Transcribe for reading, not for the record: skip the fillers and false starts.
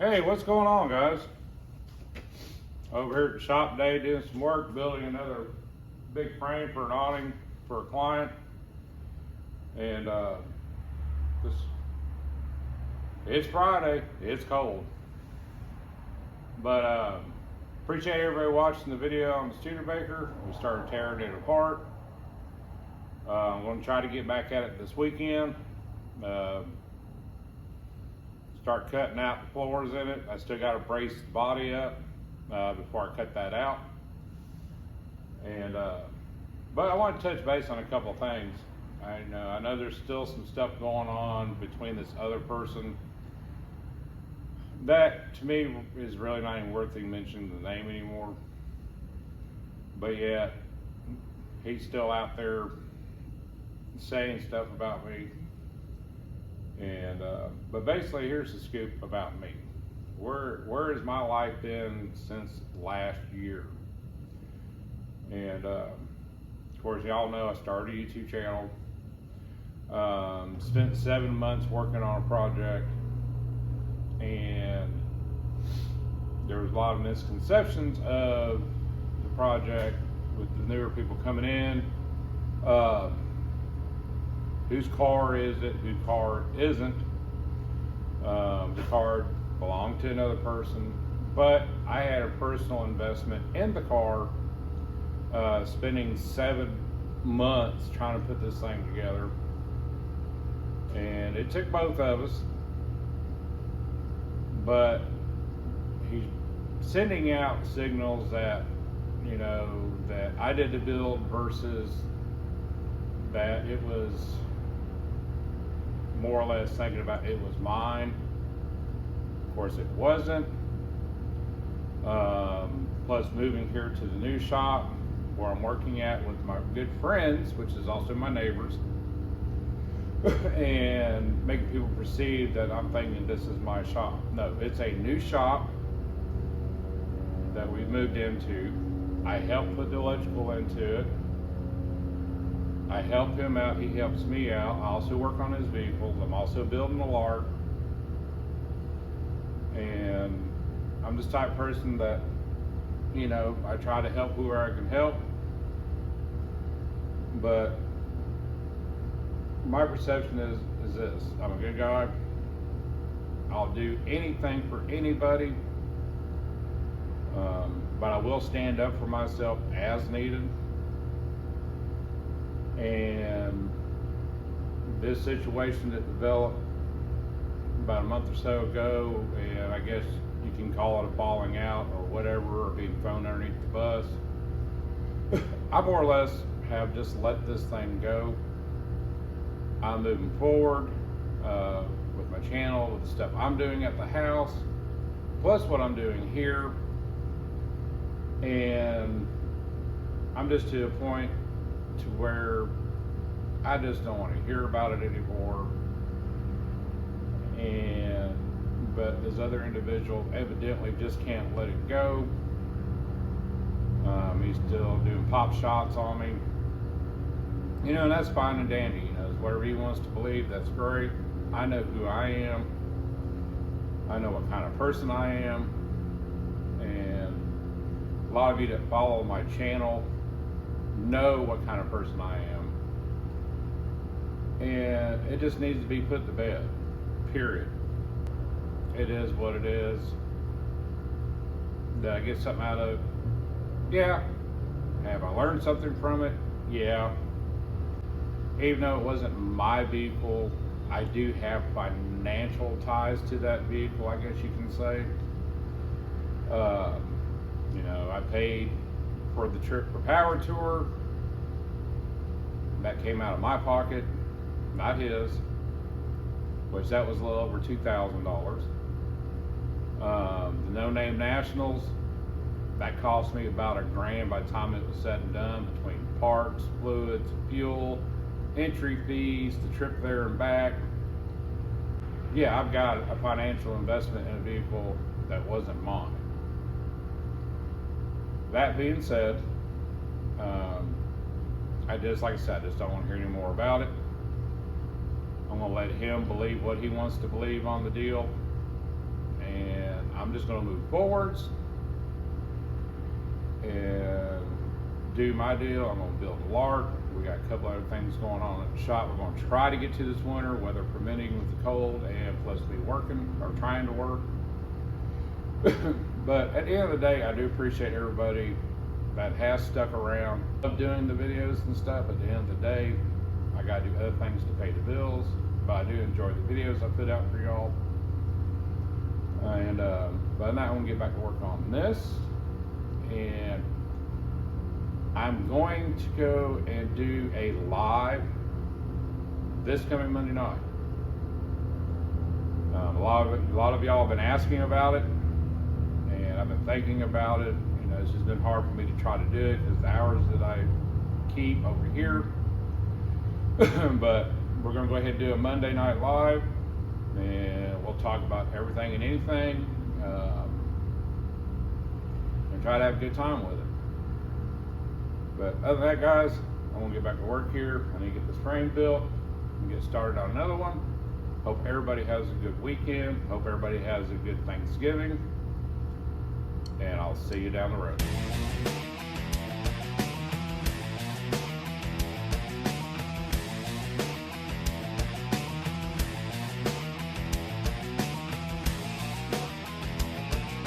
Hey, what's going on, guys? Over here at the shop today doing some work, building another big frame for an awning for a client. And it's Friday, it's cold. But appreciate everybody watching the video on the Studebaker. We started tearing it apart. I'm going to try to get back at it this weekend. Start cutting out the floors in it. I still got to brace the body up before I cut that out. And but I want to touch base on a couple of things. I know there's still some stuff going on between this other person that to me is really not even worth even mentioning the name anymore. But yeah, he's still out there saying stuff about me. And but basically, here's the scoop about me. Where has my life been since last year? And of course, y'all know I started a YouTube channel. Spent 7 months working on a project, and there was a lot of misconceptions of the project with the newer people coming in. Whose car is it? Whose car isn't? The car belonged to another person, but I had a personal investment in the car, spending 7 months trying to put this thing together. And it took both of us, but he's sending out signals that, you know, that I did the build versus that it was more or less thinking about it was mine. Of course it wasn't. Plus moving here to the new shop where I'm working at with my good friends, which is also my neighbors, and making people perceive that I'm thinking this is my shop. No, it's a new shop that we moved into. I helped put the electrical into it. I help him out, he helps me out. I also work on his vehicles. I'm also building a Lark. And I'm this type of person that, you know, I try to help whoever I can help. But my perception is this: I'm a good guy. I'll do anything for anybody. But I will stand up for myself as needed. And this situation that developed about a month or so ago, and I guess you can call it a falling out or whatever, or being thrown underneath the bus, I more or less have just let this thing go. I'm moving forward with my channel, with the stuff I'm doing at the house, plus what I'm doing here. And I'm just to a point to where I just don't want to hear about it anymore. But this other individual evidently just can't let it go. He's still doing pop shots on me. You know, and that's fine and dandy. You know, whatever he wants to believe, that's great. I know who I am. I know what kind of person I am. And a lot of you that follow my channel know what kind of person I am. And it just needs to be put to bed, period. It is what it is. Did I get something out of it? Yeah. Have I learned something from it? Yeah. Even though it wasn't my vehicle, I do have financial ties to that vehicle, I guess you can say. You know, I paid for the trip for Power Tour. That came out of my pocket, not his, which that was a little over $2,000. The No Name Nationals, that cost me about $1,000 by the time it was said and done, between parts, fluids, fuel, entry fees, the trip there and back. Yeah, I've got a financial investment in a vehicle that wasn't mine. That being said, like I said, I just don't want to hear any more about it. I'm going to let him believe what he wants to believe on the deal. And I'm just gonna move forwards and do my deal. I'm gonna build a Lark. We got a couple other things going on at the shop. We're gonna try to get to this winter, weather permitting with the cold, and plus be working or trying to work. But at the end of the day, I do appreciate everybody that has stuck around. I love doing the videos and stuff. At the end of the day, I gotta do other things to pay the bills, but I do enjoy the videos I put out for y'all. And but now I'm gonna get back to work on this, and I'm going to go and do a live this coming Monday night. A lot of y'all have been asking about it, and I've been thinking about it. You know, it's just been hard for me to try to do it because the hours that I keep over here. But we're gonna go ahead and do a Monday night live, and we'll talk about everything and anything, and try to have a good time with it. But other than that, guys, I'm gonna get back to work here. I need to get this frame built and get started on another one. Hope everybody has a good weekend. Hope everybody has a good Thanksgiving. And I'll see you down the road.